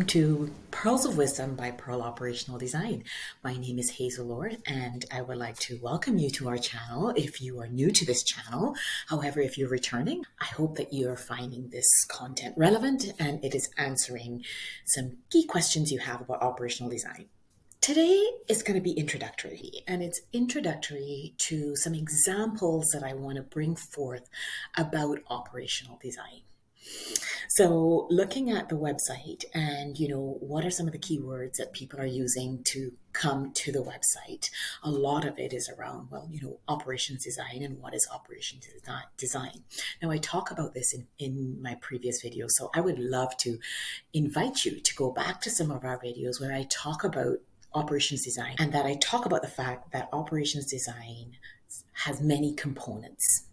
to Pearls of Wisdom by Pearl Operational Design. My name is Hazel Lord, and I would like to welcome you to our channel if you are new to this channel. However, if you're returning, I hope that you're finding this content relevant and it is answering some key questions you have about operational design. Today is going to be introductory, and it's introductory to some examples that I want to bring forth about operational design. So looking at the website and, what are some of the keywords that people are using to come to the website? A lot of it is around, operations design and what is operations design. Now, I talk about this in my previous video, so I would love to invite you to go back to some of our videos where I talk about operations design and that I talk about the fact that operations design has many components.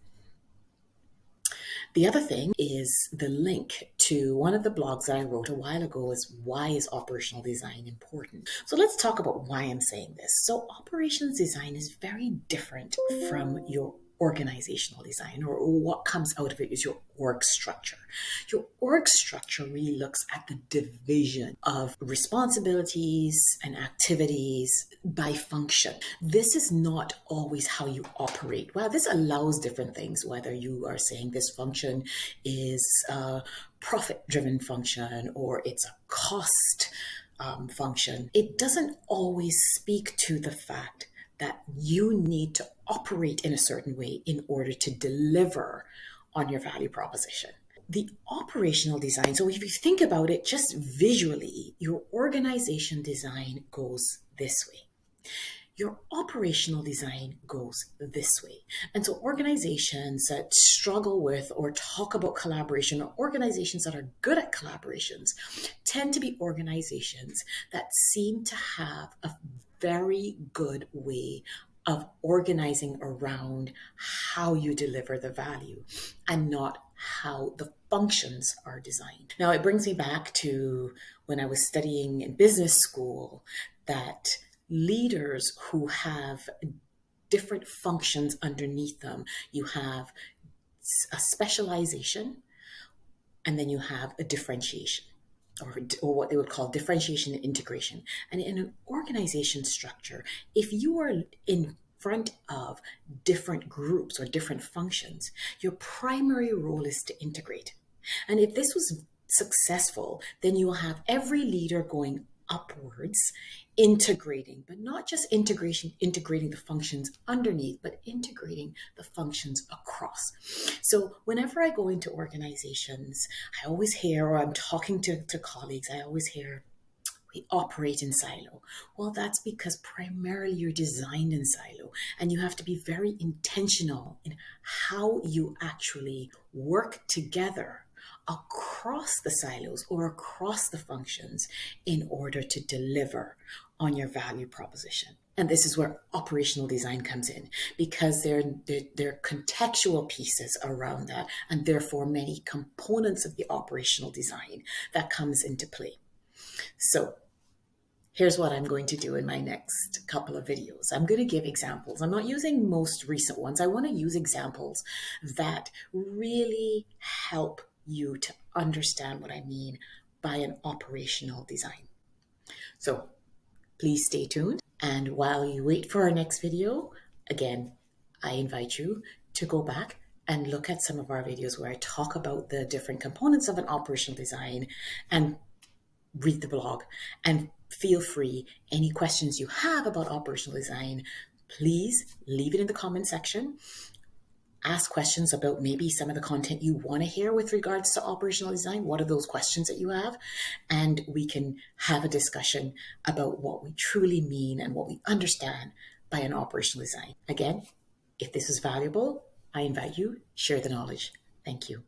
The other thing is the link to one of the blogs that I wrote a while ago is why is operational design important? So let's talk about why I'm saying this. So operations design is very different from your organizational design, or what comes out of it is your org structure. Your org structure really looks at the division of responsibilities and activities by function. This is not always how you operate. Well, this allows different things, whether you are saying this function is a profit-driven function or it's a cost function. It doesn't always speak to the fact that you need to operate in a certain way in order to deliver on your value proposition. The operational design, so if you think about it just visually, your organization design goes this way. Your operational design goes this way. And so organizations that struggle with or talk about collaboration, or organizations that are good at collaborations, tend to be organizations that seem to have a very good way of organizing around how you deliver the value and not how the functions are designed. Now, it brings me back to when I was studying in business school, that leaders who have different functions underneath them, you have a specialization and then you have a differentiation, or what they would call differentiation and integration. And in an organization structure, if you are in front of different groups or different functions, your primary role is to integrate. And if this was successful, then you will have every leader going upwards, integrating, but not just integrating the functions underneath, but integrating the functions across. So whenever I go into organizations, I always hear, or I'm talking to colleagues, I always hear, we operate in silo. Well, that's because primarily you're designed in silo, and you have to be very intentional in how you actually work together across the silos or across the functions in order to deliver on your value proposition. And this is where operational design comes in, because there are contextual pieces around that, and therefore many components of the operational design that comes into play. So here's what I'm going to do in my next couple of videos. I'm going to give examples. I'm not using most recent ones. I want to use examples that really help you to understand what I mean by an operational design. So please stay tuned. And while you wait for our next video, again, I invite you to go back and look at some of our videos where I talk about the different components of an operational design, and read the blog. And feel free, any questions you have about operational design, please leave it in the comment section. Ask questions about maybe some of the content you want to hear with regards to operational design. What are those questions that you have? And we can have a discussion about what we truly mean and what we understand by an operational design. Again, if this is valuable, I invite you, share the knowledge. Thank you.